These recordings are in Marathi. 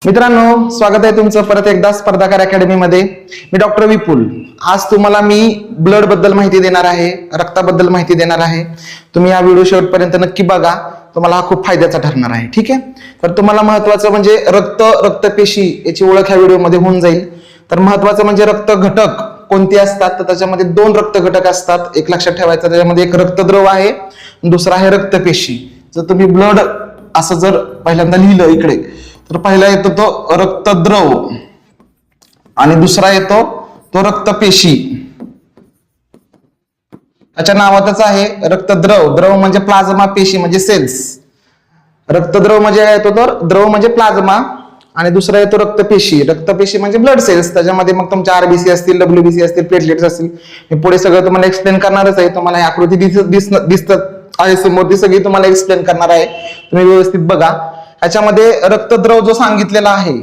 मित्रांनो, स्वागत आहे तुमचं परत एकदा स्पर्धाकार अकॅडमी मध्ये। मी डॉक्टर विपुल। आज तुम्हाला मी ब्लड बद्दल माहिती देणार आहे, रक्ताबद्दल माहिती देणार आहे। तुम्ही हा व्हिडिओ शेवटपर्यंत नक्की बघा, तुम्हाला हा खूप फायद्याचा ठरणार आहे। ठीक आहे, तर तुम्हाला महत्त्वाचं म्हणजे रक्तपेशी याची ओळख ह्या व्हिडिओमध्ये होऊन जाईल। तर महत्त्वाचं म्हणजे रक्त घटक कोणते असतात, तर त्याच्यामध्ये दोन रक्त घटक असतात। एक लक्षात ठेवायचं, त्याच्यामध्ये एक रक्तद्रव आहे, दुसरा आहे रक्तपेशी। जर तुम्ही ब्लड असं जर पहिल्यांदा लिहिलं इकडे, तर पहिला येतो तो रक्तद्रव आणि दुसरा येतो तो रक्तपेशी। त्याच्या नावातच आहे रक्तद्रव। द्रव म्हणजे प्लाझ्मा, पेशी म्हणजे सेल्स। रक्तद्रव म्हणजे येतो तर द्रव म्हणजे प्लाझ्मा आणि दुसरा येतो रक्तपेशी। रक्तपेशी म्हणजे ब्लड सेल्स। त्याच्यामध्ये मग तुमच्या आरबीसी असतील, डब्ल्यूबीसी असतील, प्लेटलेट्स असतील। मी पुढे सगळं तुम्हाला एक्सप्लेन करणारच आहे। तुम्हाला आकृती दिसत आहे समोर, ती सगळी तुम्हाला एक्सप्लेन करणार आहे। तुम्ही व्यवस्थित बघा। याच्यामध्ये रक्तद्रव जो सांगितलेला आहे,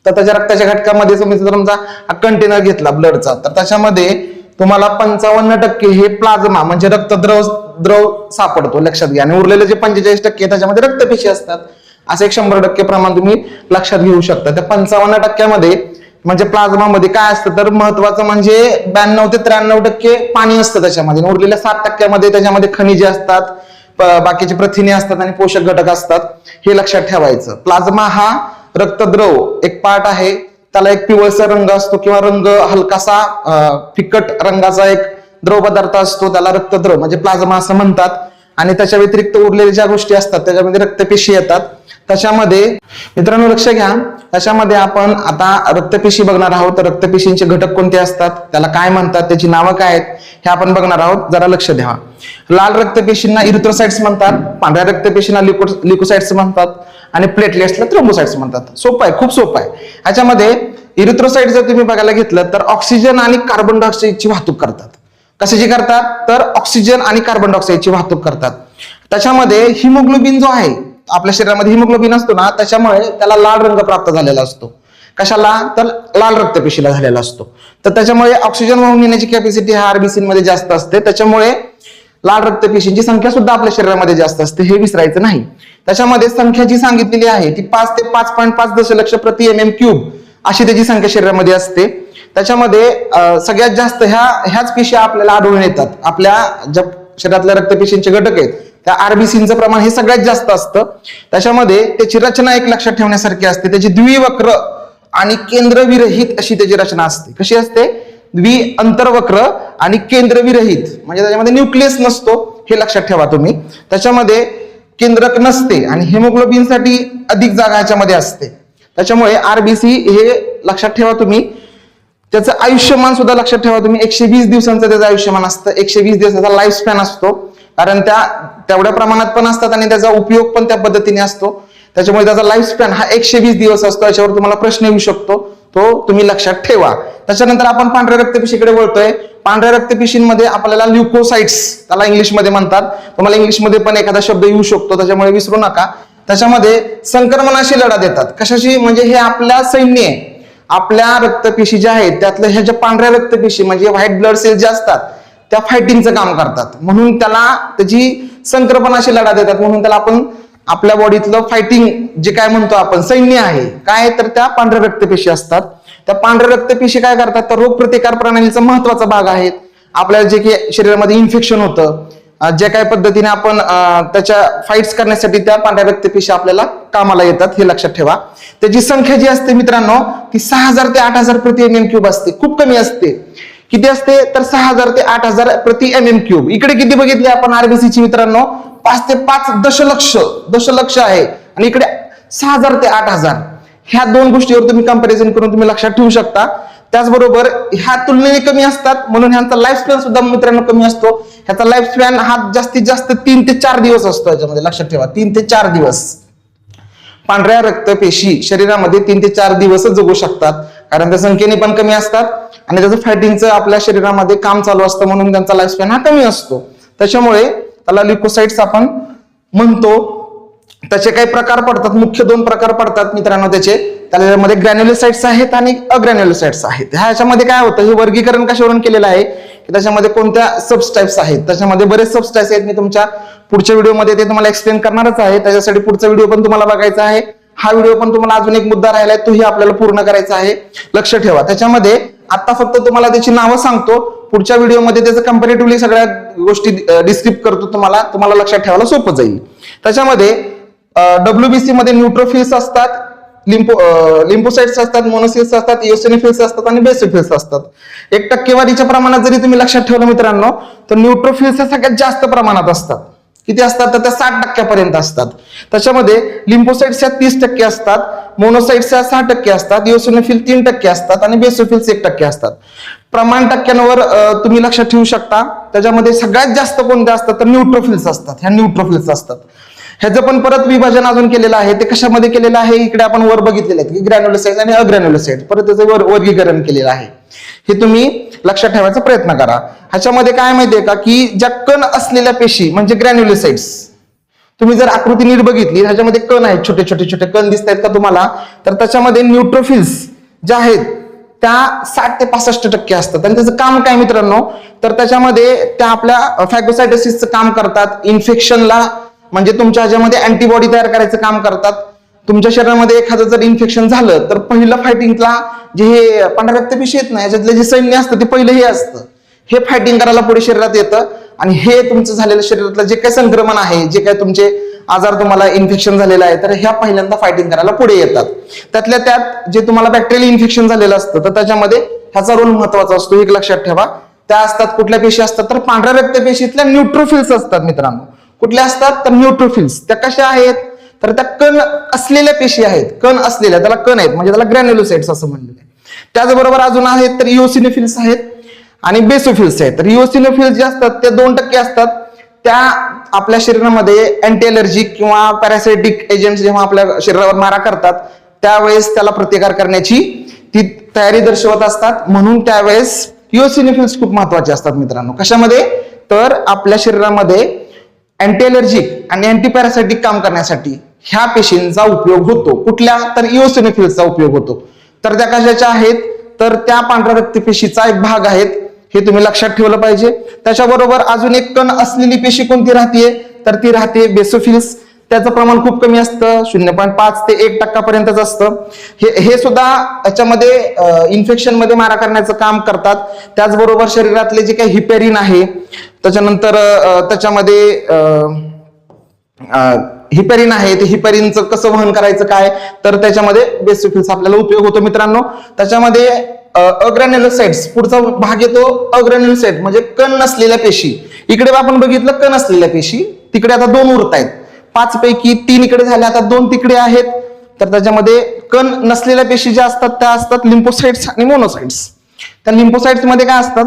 तर त्याच्या रक्ताच्या घटकामध्ये तुम्ही जर तुमचा कंटेनर घेतला ब्लडचा, तर त्याच्यामध्ये तुम्हाला 55% हे प्लाझ्मा म्हणजे रक्तद्रव सापडतो, लक्षात घ्या। आणि उरलेले जे 45% त्याच्यामध्ये रक्तपेशी असतात। असं एक 100% प्रमाण तुम्ही लक्षात घेऊ शकता। त्या 55% म्हणजे प्लाझ्मा मध्ये काय असतं, तर महत्वाचं म्हणजे 92 ते 93% पाणी असतं त्याच्यामध्ये। उरलेल्या 7% त्याच्यामध्ये खनिजे असतात, बाकीचे प्रथिने असतात आणि पोषक घटक असतात। हे लक्षात ठेवायचं। प्लाझ्मा हा रक्तद्रव एक पार्ट आहे। त्याला एक पिवळसर रंग असतो किंवा रंग हलकासा फिकट रंगाचा एक द्रव पदार्थ असतो, त्याला रक्तद्रव म्हणजे प्लाझ्मा असं म्हणतात। आणि त्याच्या व्यतिरिक्त उरलेल्या ज्या गोष्टी असतात त्याच्यामध्ये रक्तपेशी येतात। त्याच्यामध्ये मित्रांनो लक्ष घ्या, त्याच्यामध्ये आपण आता रक्तपेशी बघणार आहोत। रक्तपेशींचे घटक कोणते असतात, त्याला काय म्हणतात, त्याची नावं काय आहेत, हे आपण बघणार आहोत। जरा लक्ष द्या। लाल रक्तपेशींना इरिथ्रोसाइट्स म्हणतात, पांढऱ्या रक्तपेशींना ल्युकोसाइट्स म्हणतात आणि प्लेटलेट्सला थ्रोम्बोसाइट्स म्हणतात। सोपं आहे, खूप सोपं आहे। याच्यामध्ये इरिथ्रोसाइट जर तुम्ही बघायला घेतलं, तर ऑक्सिजन आणि कार्बन डायऑक्साईडची वाहतूक करतात। कशाची करतात, तर ऑक्सिजन आणि कार्बन डायऑक्साईडची वाहतूक करतात। त्याच्यामध्ये हिमोग्लोबिन जो आहे, आपल्या शरीरामध्ये हिमोग्लोबिन असतो ना, त्याच्यामुळे त्याला लाल रंग प्राप्त झालेला असतो। कशाला, तर लाल रक्तपेशीला झालेला असतो। तर त्याच्यामुळे ऑक्सिजन वाहून नेण्याची कॅपॅसिटी ह्या आरबीसी मध्ये जास्त असते। त्याच्यामुळे लाल रक्तपेशींची संख्या सुद्धा आपल्या शरीरामध्ये जास्त असते, हे विसरायचं नाही। त्याच्यामध्ये संख्या जी सांगितलेली आहे ती 5 ते 5.5 दशलक्ष प्रति MM³ अशी त्याची संख्या शरीरामध्ये असते। त्याच्यामध्ये सगळ्यात जास्त ह्याच पेशी आपल्याला आढळून येतात। आपल्या ज्या शरीरातल्या रक्तपेशींचे घटक आहेत त्या आरबीसींचं प्रमाण हे सगळ्यात जास्त असतं। त्याच्यामध्ये त्याची रचना एक लक्षात ठेवण्यासारखी असते। त्याची द्विवक्र आणि केंद्रविरहित अशी त्याची रचना असते। कशी असते, अंतर्वक्र आणि केंद्रविरहित, म्हणजे त्याच्यामध्ये न्यूक्लियस नसतो, हे लक्षात ठेवा तुम्ही। त्याच्यामध्ये केंद्रक नसते आणि हिमोग्लोबिनसाठी अधिक जागा ह्याच्यामध्ये असते। त्याच्यामुळे आरबीसी हे लक्षात ठेवा तुम्ही। त्याचं आयुष्यमान सुद्धा लक्षात ठेवा तुम्ही, 120 दिवसांचं त्याचं आयुष्यमान असतं। 120 दिवसाचा लाईफ स्पॅन असतो, कारण तेवढ्या प्रमाणात पण असतात आणि त्याचा उपयोग पण त्या पद्धतीने असतो। त्याच्यामुळे त्याचा लाईफ स्पॅन हा 120 दिवस असतो। याच्यावर तुम्हाला प्रश्न येऊ शकतो, तो तुम्ही लक्षात ठेवा। त्याच्यानंतर आपण पांढऱ्या रक्तपेशीकडे वळतोय। पांढऱ्या रक्तपेशींमध्ये आपल्याला ल्युकोसाइट्स त्याला इंग्लिशमध्ये म्हणतात। तुम्हाला इंग्लिशमध्ये पण एखादा शब्द येऊ शकतो, त्याच्यामुळे विसरू नका। त्याच्यामध्ये संक्रमणाशी लढा देतात। कशाशी, म्हणजे हे आपल्या सैन्य आहे। आपल्या रक्तपेशी ज्या आहेत त्यातल्या ह्या ज्या पांढऱ्या रक्तपेशी म्हणजे व्हाईट ब्लड सेल्स ज्या असतात त्या फायटिंगचं काम करतात, म्हणून त्याची संक्रमणाशी लढा देतात। म्हणून त्याला आपण आपल्या बॉडीतलं फायटिंग जे काय म्हणतो आपण सैन्य आहे काय, तर त्या पांढऱ्या रक्तपेशी असतात। त्या पांढऱ्या रक्तपेशी काय करतात, तर रोगप्रतिकार प्रणालीचा महत्वाचा भाग आहेत। आपल्याला जे काही शरीरामध्ये इन्फेक्शन होतं, ज्या काही पद्धतीने आपण त्याच्या फाईट्स करण्यासाठी त्या पांढऱ्या रक्तपेशी आपल्याला कामाला येतात, हे लक्षात ठेवा। त्याची संख्या जी असते मित्रांनो, ती 6000 ते 8000 प्रति MM³ असते, खूप कमी असते। किती असते, तर 6000 ते 8000 प्रति MM³। इकडे किती बघितले आपण आरबीसीची मित्रांनो, 5 ते 5 दशलक्ष आहे आणि इकडे 6000 ते 8000। ह्या दोन गोष्टीवर तुम्ही कंपॅरिझन करून तुम्ही लक्षात ठेवू शकता। त्याचबरोबर ह्या तुलनेने कमी असतात, म्हणून ह्यांचा लाईफ स्पॅन सुद्धा मित्रांनो कमी असतो। ह्याचा लाईफ स्पॅन हा जास्तीत जास्त 3 ते 4 दिवस असतो। याच्यामध्ये लक्षात ठेवा, 3 ते 4 दिवस पांढऱ्या रक्तपेशी शरीरामध्ये 3 ते 4 दिवसच जगू शकतात, कारण त्या संख्येने पण कमी असतात आणि त्याचं फायटिंगचं आपल्या शरीरामध्ये काम चालू असतं, म्हणून त्यांचा लाईफ स्पॅन हा कमी असतो। त्याच्यामुळे त्याला ल्युकोसाइट्स आपण म्हणतो। त्याचे काही प्रकार पडतात, मुख्य 2 प्रकार पडतात मित्रांनो त्याच्यामध्ये ग्रॅन्युलोसाइट्स आहेत आणि अग्रॅन्युलोसाइट्स आहेत। ह्याच्यामध्ये काय होतं, हे वर्गीकरण कशावरून केलेलं आहे की त्याच्यामध्ये कोणत्या सबटाइप्स आहेत। त्याच्यामध्ये बरेच सबटाइप्स आहेत, मी तुमच्या पुढच्या व्हिडिओमध्ये ते तुम्हाला एक्सप्लेन करणारच आहे। त्याच्यासाठी पुढचा व्हिडिओ पण तुम्हाला बघायचा आहे हा व्हिडिओ पण तुम्हाला अजून एक मुद्दा राहिलाय, तोही आपल्याला पूर्ण करायचा आहे. लक्ष ठेवा. त्याच्यामध्ये आता फक्त तुम्हाला त्याची नावं सांगतो, पुढच्या व्हिडिओमध्ये त्याचं कंपॅरेटिव्हली सगळ्या गोष्टी डिस्क्रिप्ट करतो तुम्हाला लक्षात ठेवायला सोपं जाईल. त्याच्यामध्ये WBC मध्ये न्यूट्रोफिल्स असतात, लिम्फोसाइट्स असतात, मोनोसिल्स असतात, इओसिनोफिल्स असतात आणि बेसोफिल्स असतात. 1 टक्केवारीच्या प्रमाणात जरी तुम्ही लक्षात ठेवलं मित्रांनो, तर न्यूट्रोफिल्स सगळ्यात जास्त प्रमाणात असतात. किती असतात? तर त्या 60% असतात. त्याच्यामध्ये लिम्फोसाइट्स 30% असतात, मोनोसाइट्स 6% असतात, इओसिनोफिल 3% असतात आणि बेसोफिल्स 1% असतात. प्रमाण टक्क्यांवर तुम्ही लक्षात ठेवू शकता. त्याच्यामध्ये सगळ्यात जास्त कोणते असतात? तर न्यूट्रोफिल्स असतात. ह्या न्यूट्रोफिल्स असतात. ह्याचं पण परत विभाजन अजून केलेलं आहे. ते कशामध्ये केलेलं आहे? इकडे आपण वर बघितलेलं आहे की ग्रॅन्युलोसाइट्स आणि अग्रॅन्युलोसाइट्स, परत त्याचं वर्गीकरण केलेलं आहे. हे तुम्ही लक्षात ठेवायचा प्रयत्न करा. ह्याच्यामध्ये काय माहितीये का की ज्या कण असलेल्या पेशी म्हणजे ग्रॅन्युलोसाइट्स, तुम्ही जर आकृती नीट बघितली, ह्याच्यामध्ये कण आहेत, छोटे छोटे छोटे कण दिसत आहेत का तुम्हाला? तर त्याच्यामध्ये न्यूट्रोफिल्स ज्या आहेत त्या 60 ते 65% असतात. आणि त्याचं काम काय मित्रांनो? तर त्याच्यामध्ये त्या आपल्या फॅगोसायटोसिसचं काम करतात, इन्फेक्शनला म्हणजे तुमच्या ह्याच्यामध्ये अँटीबॉडी तयार करायचं काम करतात. तुमच्या शरीरामध्ये एखादं जर इन्फेक्शन झालं तर पहिलं फायटिंगला जे हे पांढऱ्या रक्तपेशी येत नाही, याच्यातलं जे सैन्य असतं ते पहिलं हे असतं, हे फायटिंग करायला पुढे शरीरात येतं. आणि हे तुमचं झालेलं शरीरातलं जे काही संक्रमण आहे, जे काही तुमचे आजार तुम्हाला इन्फेक्शन झालेलं आहे, तर ह्या पहिल्यांदा फायटिंग करायला पुढे येतात. त्यातल्या त्यात जे तुम्हाला बॅक्टेरियल इन्फेक्शन झालेलं असतं तर त्याच्यामध्ये ह्याचा रोल महत्वाचा असतो, एक लक्षात ठेवा. त्या असतात कुठल्या पेशी असतात? तर पांढऱ्या रक्तपेशीतल्या न्यूट्रोफिल्स असतात मित्रांनो. कुठल्या असतात? तर न्यूट्रोफिल्स. त्या कशा आहेत? तर त्या कण असलेल्या पेशी आहेत. कण असलेल्या, त्याला कण आहेत म्हणजे त्याला ग्रॅन्युलोसाइट्स असं म्हणलेलं आहे. त्याचबरोबर अजून आहेत तर इओसिनोफिल्स आहेत आणि बेसोफिल्स आहेत. तर इओसिनोफिल्स जे असतात ते 2% असतात. त्या आपल्या शरीरामध्ये अँटी अलर्जिक किंवा पॅरासायटिक एजंट्स जेव्हा आपल्या शरीरावर मारा करतात त्यावेळेस त्याला प्रतिकार करण्याची ती तयारी दर्शवत असतात. म्हणून त्यावेळेस इओसिनोफिल्स खूप महत्वाचे असतात मित्रांनो. कशामध्ये? तर आपल्या शरीरामध्ये अँटी अलर्जिक आणि अँटी पॅरासायटिक काम करण्यासाठी ह्या पेशींचा उपयोग होतो. कुठल्या? तर इओसिनोफिल्सचा उपयोग होतो. तर त्या कशाच्या आहेत? तर त्या पांढऱ्या रक्तपेशीचा एक भाग आहेत. हे तुम्ही लक्षात ठेवलं पाहिजे. त्याच्याबरोबर अजून एक कण असलेली पेशी कोणती राहते? तर ती राहते बेसोफिल्स. त्याचं प्रमाण खूप कमी असतं, 0.5 ते 1% पर्यंतच असतं. हे सुद्धा याच्यामध्ये इन्फेक्शन मध्ये मारा करण्याचं काम करतात. त्याचबरोबर शरीरातले जे काही हिपेरिन आहे, त्याच्यानंतर त्याच्यामध्ये हिपेरिन आहे, ते हिपेरिनचं कसं वहन करायचं काय, तर त्याच्यामध्ये बेसोफिल्स आपल्याला उपयोग होतो मित्रांनो. त्याच्यामध्ये अग्रॅन्युलोसाइट्स पुढचा भाग येतो. अग्रॅन्युलोसाइट म्हणजे कण नसलेल्या पेशी. इकडे आपण बघितलं कण असलेल्या पेशी, तिकडे आता 2 उरत आहेत. 5 पैकी 3 इकडे झाल्या, आता 2 तिकडे आहेत. तर त्याच्यामध्ये कण नसलेल्या पेशी ज्या असतात त्या असतात लिम्फोसाइट्स आणि मोनोसाइट्स. त्या लिम्फोसाइट्स मध्ये काय असतात?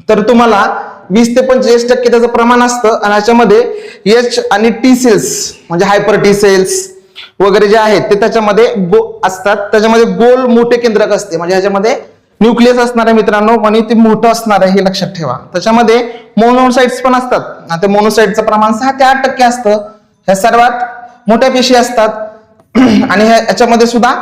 तर तुम्हाला 20 ते 45% त्याचं प्रमाण असतं. आणि याच्यामध्ये H आणि T सेल्स म्हणजे हायपर T सेल्स वगैरे जे आहेत ते त्याच्यामध्ये असतात. त्याच्यामध्ये गोल मोठे केंद्रक असते, म्हणजे ह्याच्यामध्ये न्यूक्लियस असणार आहे मित्रांनो, आणि ते मोठं असणार आहे हे लक्षात ठेवा. त्याच्यामध्ये मोनोसाइट्स पण असतात. त्या मोनोसाइटचं प्रमाण 6 ते 8% असतं. ह्या सर्वात मोठ्या पेशी असतात. आणि याच्यामध्ये सुद्धा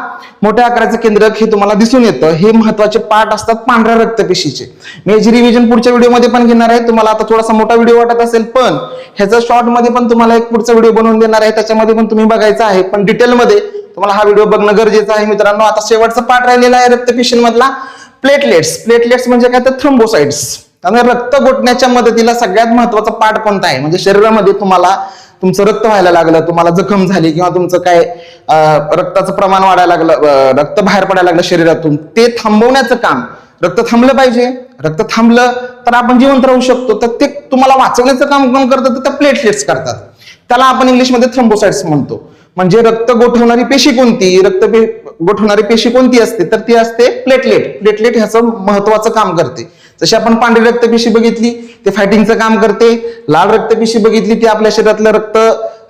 मोठ्या आकाराचं केंद्रक हे तुम्हाला दिसून येतं. हे महत्वाचे पार्ट असतात पांढऱ्या रक्तपेशीचे. मी याची रिव्हिजन पुढच्या व्हिडिओमध्ये पण घेणार आहे. तुम्हाला आता थोडासा मोठा व्हिडिओ वाटत असेल, पण ह्याचा शॉर्ट मध्ये पण तुम्हाला एक पुढचा व्हिडिओ बनवून देणार आहे, त्याच्यामध्ये पण तुम्ही बघायचं आहे. पण डिटेलमध्ये तुम्हाला हा व्हिडिओ बघणं गरजेचं आहे मित्रांनो. आता शेवटचा पार्ट राहिलेला आहे रक्तपेशींमधला, प्लेटलेट्स. प्लेटलेट्स म्हणजे काय? तर थ्रोम्बोसाइट्स. त्यामुळे रक्त गोठण्याच्या मदतीला सगळ्यात महत्वाचा पार्ट कोणता आहे? म्हणजे शरीरामध्ये तुम्हाला तुमचं रक्त व्हायला लागलं, तुम्हाला जखम झाली किंवा तुमचं काय रक्ताचं प्रमाण वाढायला लागलं, रक्त बाहेर पडायला लागलं शरीरातून, ते थांबवण्याचं काम. रक्त थांबलं पाहिजे. रक्त थांबलं तर आपण जिवंत राहू शकतो. तर ते तुम्हाला वाचवण्याचं काम कोण करतं? तर त्या प्लेटलेट्स करतात. त्याला आपण इंग्लिशमध्ये थ्रोम्बोसाइट्स म्हणतो. म्हणजे रक्त गोठवणारी पेशी कोणती? गोठवणारी पेशी कोणती असते? तर ती असते प्लेटलेट. प्लेटलेट ह्याचं महत्वाचं काम करते. जशी आपण पांढरी रक्तपेशी बघितली ते फायटिंगचं काम करते. लाल रक्तपेशी बघितली ती आपल्या शरीरातलं रक्त,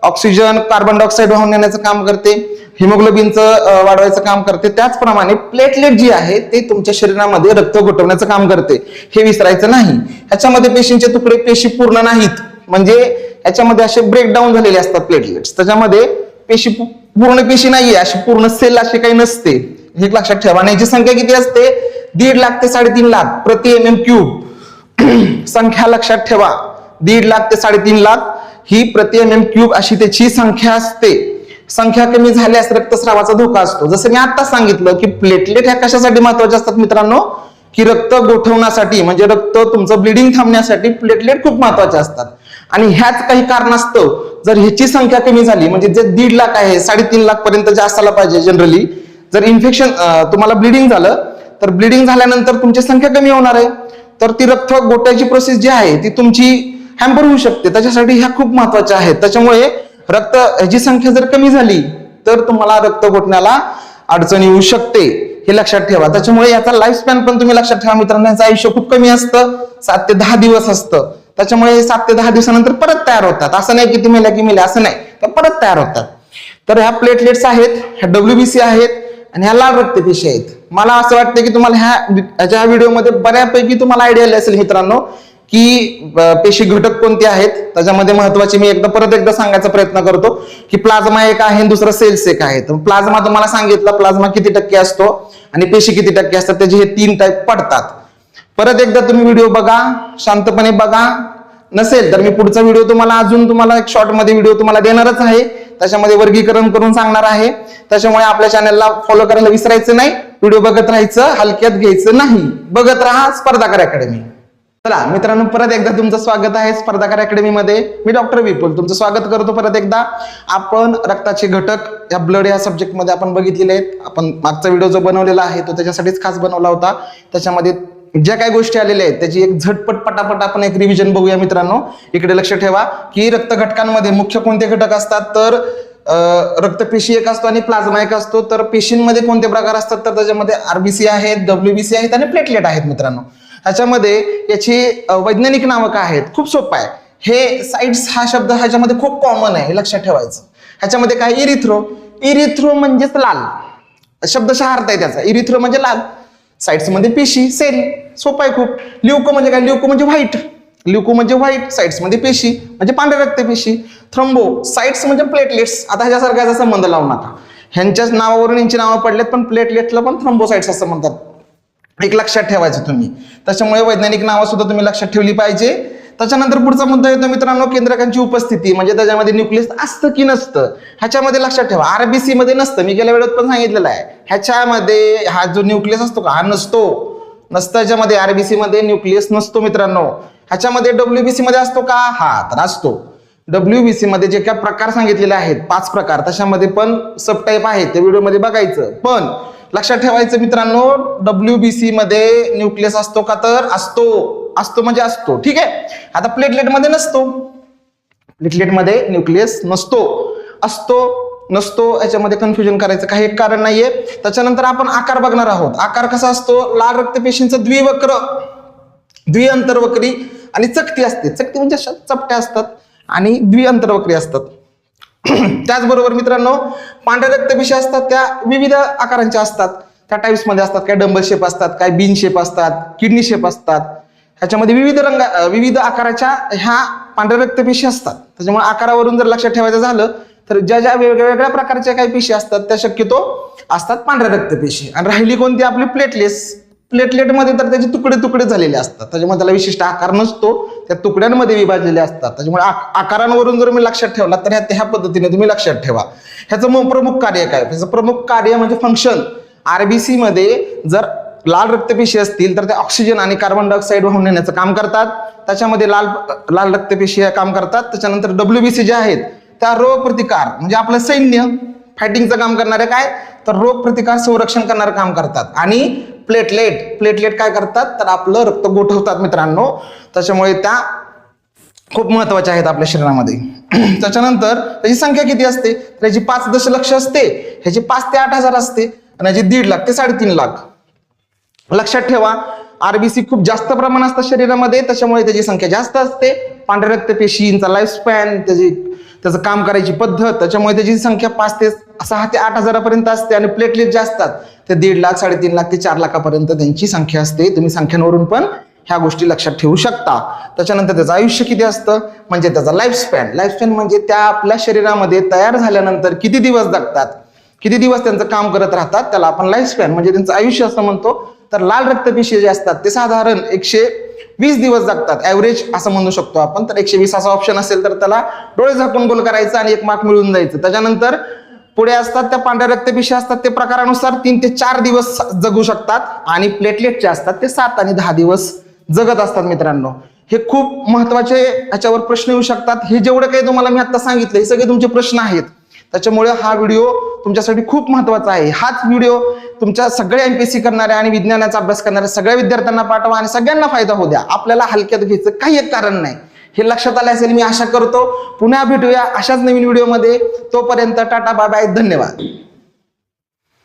ऑक्सिजन, कार्बन डायऑक्साईड वाहून नेण्याचं काम करते. हिमोग्लोबिनचं वाढवायचं काम करते. त्याचप्रमाणे प्लेटलेट जी आहे ते तुमच्या शरीरामध्ये रक्त गोठवण्याचं काम करते. हे विसरायचं नाही. ह्याच्यामध्ये पेशींचे तुकडे पेशी पूर्ण नाहीत, म्हणजे याच्यामध्ये असे ब्रेकडाऊन झालेले असतात प्लेटलेट्स. त्याच्यामध्ये पेशी पूर्ण पेशी नाहीये, अशी पूर्ण सेल अशी काही नसते. हे लक्षात ठेवा. आणि याची संख्या किती असते? 1.5 लाख ते 3.5 लाख प्रति MM³ संख्या लक्षात ठेवा. 1.5 लाख ते 3.5 लाख ही प्रति MM³ अशी त्याची संख्या असते. संख्या कमी झाल्यास रक्तस्रावाचा धोका असतो. जसं मी आता सांगितलं की प्लेटलेट ह्या कशासाठी महत्वाच्या असतात मित्रांनो, की रक्त गोठवण्यासाठी म्हणजे रक्त तुमचं ब्लिडिंग थांबण्यासाठी प्लेटलेट खूप महत्वाचे असतात. आणि ह्याच काही कारणास्तव जर ह्याची संख्या कमी झाली, म्हणजे जे 1.5 लाख आहे 3.5 लाख पर्यंत जे असायला पाहिजे जनरली, जर इन्फेक्शन तुम्हाला ब्लिडिंग झालं तर ब्लिडिंग झाल्यानंतर तुमची संख्या कमी होणार आहे, तर ती रक्त गोठ्याची प्रोसेस जी आहे ती तुमची हॅम्पर होऊ शकते. त्याच्यासाठी ह्या खूप महत्वाच्या आहेत. त्याच्यामुळे रक्त ह्याची संख्या जर कमी झाली तर तुम्हाला रक्त गोठण्याला अडचण येऊ शकते, हे लक्षात ठेवा. त्याच्यामुळे याचा लाईफ स्पॅन पण तुम्ही लक्षात ठेवा मित्रांनो, याचं आयुष्य खूप कमी असतं, 7 ते 10 दिवस असतं. त्याच्यामुळे 7 ते 10 दिवसानंतर परत तयार होतात. असं नाही की तुम्ही की मेल्या, असं नाही, तर परत तयार होतात. तर ह्या प्लेटलेट्स आहेत, ह्या WBC आहेत आणि ह्या लाल रक्तपेशी आहेत. मला असं वाटतं की तुम्हाला ह्या व्हिडिओमध्ये बऱ्यापैकी तुम्हाला आयडिया आली असेल मित्रांनो की पेशी घटक कोणते आहेत. त्याच्यामध्ये महत्वाचे मी परत एकदा सांगायचा प्रयत्न करतो की प्लाझ्मा एक आहे, दुसरं सेल्स एक आहे. तर प्लाझ्मा तुम्हाला सांगितलं प्लाझ्मा किती टक्के असतो आणि पेशी किती टक्के असतात, त्याचे हे 3 टाईप पडतात. परत एकदा तुम्ही व्हिडिओ बघा, शांतपणे बघा. नसेल तर मी पुढचा व्हिडिओ तुम्हाला एक शॉर्ट मध्ये व्हिडिओ तुम्हाला देणारच आहे, त्याच्यामध्ये वर्गीकरण करून सांगणार आहे. त्याच्यामुळे आपल्या चॅनलला फॉलो करायला विसरायचं नाही, व्हिडिओ बघत राहायचं, हलक्यात घ्यायचं नाही. बघत राहा स्पर्धाकार अकॅडमी. चला मित्रांनो, परत एकदा तुमचं स्वागत आहे स्पर्धाकार अकॅडमी मध्ये. मी डॉक्टर विपुल तुमचं स्वागत करतो परत एकदा. आपण रक्ताचे घटक या ब्लड या सब्जेक्ट मध्ये आपण बघितलेले आहेत. आपण मागचा व्हिडिओ जो बनवलेला आहे तो त्याच्यासाठीच खास बनवला होता. त्याच्यामध्ये ज्या काही गोष्टी आलेल्या आहेत त्याची एक झटपट पटापट आपण एक रिव्हिजन बघूया मित्रांनो. इकडे लक्ष ठेवा की रक्त घटकांमध्ये मुख्य कोणते घटक असतात, तर रक्तपेशी एक असतो आणि प्लाझ्मा एक असतो. तर पेशींमध्ये कोणते प्रकार असतात, तर त्याच्यामध्ये RBC आहेत, WBC आहेत आणि प्लेटलेट आहेत मित्रांनो. ह्याच्यामध्ये याची वैज्ञानिक नावं काय आहेत, खूप सोपं आहे. हे साइट्स हा शब्द ह्याच्यामध्ये खूप कॉमन आहे, हे लक्षात ठेवायचं. ह्याच्यामध्ये काय, इरिथ्रो म्हणजेच लाल, शब्दशः अर्थ आहे त्याचा. इरिथ्रो म्हणजे लाल, साइट्स मध्ये पेशी, सेल, सोपं आहे खूप. ल्युको म्हणजे काय, ल्युको म्हणजे व्हाईट, साइट्स मध्ये पेशी म्हणजे पांढऱ्या रक्तपेशी. थ्रोम्बो साइट्स म्हणजे प्लेटलेट्स. आता ह्याच्यासारख्याचा संबंध लावू नका, ह्यांच्याच नावावरून यांची नावं पडलेत, पण प्लेटलेटला पण थ्रोम्बोसाइट्स असं म्हणतात, एक लक्षात ठेवायचं तुम्ही. त्याच्यामुळे वैज्ञानिक नावं सुद्धा तुम्ही लक्षात ठेवली पाहिजे. त्याच्यानंतर पुढचा मुद्दा येतो मित्रांनो, केंद्रकांची उपस्थिती, म्हणजे त्याच्यामध्ये न्यूक्लियस असतं की नसतं. ह्याच्यामध्ये लक्षात ठेवा, RBC मध्ये नसतं, मी गेल्या वेळेत पण सांगितलेलं आहे. ह्याच्यामध्ये हा जो न्यूक्लियस असतो का, हा नसतं. ह्याच्यामध्ये RBC मध्ये न्यूक्लियस नसतो मित्रांनो. ह्याच्यामध्ये WBC मध्ये असतो का, हा तर असतो. WBC मध्ये जे काही प्रकार सांगितलेले आहेत 5 प्रकार, त्याच्यामध्ये पण सब टाईप आहेत, त्या व्हिडिओमध्ये बघायचं. पण लक्षात ठेवायचं मित्रांनो, WBC मध्ये न्यूक्लियस असतो का, तर असतो म्हणजे असतो, ठीक आहे. आता प्लेटलेट मध्ये नसतो, प्लेटलेटमध्ये न्यूक्लियस असतो नसतो, याच्यामध्ये कन्फ्युजन करायचं काही एक कारण नाहीये. त्याच्यानंतर आपण आकार बघणार आहोत. आकार कसा असतो, लाल रक्तपेशींचं द्विअंतर्वक्री आणि चकती असते. चकती म्हणजे अशा चपट्या असतात आणि द्विअंतर्वक्री असतात. त्याचबरोबर मित्रांनो, पांढऱ्या रक्तपेशी असतात त्या विविध आकारांच्या असतात, त्या टाइप्स मध्ये असतात. काय डंबल शेप असतात, काय बीन शेप असतात, किडनी शेप असतात. ह्याच्यामध्ये विविध आकाराच्या ह्या पांढऱ्या रक्तपेशी असतात. त्याच्यामुळे आकारावरून जर लक्षात ठेवायचं झालं तर ज्या वेगवेगळ्या प्रकारच्या काही पेशी असतात त्या शक्यतो असतात पांढऱ्या रक्तपेशी. आणि राहिली कोणती, आपली प्लेटलेटमध्ये तर त्याचे तुकडे झालेले असतात, त्याच्यामुळे त्याला विशिष्ट आकार नसतो, त्या तुकड्यांमध्ये विभागलेले असतात. त्याच्यामुळे आकारांवरून जर मी लक्षात ठेवला तर ह्या पद्धतीने तुम्ही लक्षात ठेवा. ह्याचं प्रमुख कार्य काय, ह्याचं प्रमुख कार्य म्हणजे फंक्शन. RBC मध्ये जर लाल रक्तपेशी असतील तर ते ऑक्सिजन आणि कार्बन डायऑक्साईड वाहून नेण्याचं काम करतात, त्याच्यामध्ये लाल रक्तपेशी काम करतात. त्याच्यानंतर WBC जे आहेत त्या रोग प्रतिकार म्हणजे आपलं सैन्य, फायटिंगचं काम करणारे, काय तर रोग प्रतिकार संरक्षण करणारं काम करतात. आणि प्लेटलेट काय करतात, तर आपलं रक्त गोठवतात मित्रांनो. त्याच्यामुळे त्या खूप महत्वाच्या आहेत आपल्या शरीरामध्ये. त्याच्यानंतर त्याची संख्या किती असते, तर याची 5 दशलक्ष असते, ह्याची 5 ते 8 हजार असते आणि याची 1.5 लाख ते 3.5 लाख. लक्षात ठेवा, RBC खूप जास्त प्रमाणात असतात शरीरामध्ये, त्याच्यामुळे त्याची संख्या जास्त असते. पांढऱ्या रक्तपेशींचा लाईफ स्पॅन, त्याचं काम करायची पद्धत, त्याच्यामुळे त्याची संख्या 6 ते 8 हजारापर्यंत असते. आणि प्लेटलेट जे असतात ते 1.5 लाख, 3.5 लाख ते 4 लाखापर्यंत त्यांची संख्या असते. तुम्ही संख्यांवरून पण ह्या गोष्टी लक्षात ठेवू शकता. त्याच्यानंतर त्याचं आयुष्य किती असतं, म्हणजे त्याचा लाईफ स्पॅन म्हणजे त्या आपल्या शरीरामध्ये तयार झाल्यानंतर किती दिवस जगतात, किती दिवस त्यांचं काम करत राहतात, त्याला आपण लाईफ स्पॅन म्हणजे त्यांचं आयुष्य असं म्हणतो. तर लाल रक्तपेशी जे असतात ते साधारण 120 दिवस जगतात, ऍव्हरेज असं म्हणू शकतो आपण. तर 120 असा ऑप्शन असेल तर त्याला डोळे झाकून गोल करायचं आणि 1 मार्क मिळून जायचं. त्याच्यानंतर पुढे असतात त्या पांढऱ्या रक्तपेशी असतात ते प्रकारानुसार 3 ते 4 दिवस जगू शकतात आणि प्लेटलेटचे असतात ते 7 आणि 10 दिवस जगत असतात मित्रांनो. हे खूप महत्वाचे याच्यावर प्रश्न येऊ शकतात. हे जेवढं काही तुम्हाला मी आता सांगितलं हे सगळे तुमचे प्रश्न आहेत. त्याच्यामुळे हा व्हिडिओ तुमच्यासाठी खूप महत्वाचा आहे. हाच व्हिडिओ तुमच्या सगळ्या एमपीएससी करणाऱ्या आणि विज्ञानाचा अभ्यास करणाऱ्या सगळ्या विद्यार्थ्यांना पाठवा आणि सगळ्यांना फायदा होऊ द्या. आपल्याला हलक्यात घ्यायचं काही एक कारण नाही. हे लक्षात आलं असेल मी आशा करतो. पुन्हा भेटूया अशाच नवीन व्हिडिओमध्ये. तोपर्यंत टाटा बाय बाय, धन्यवाद.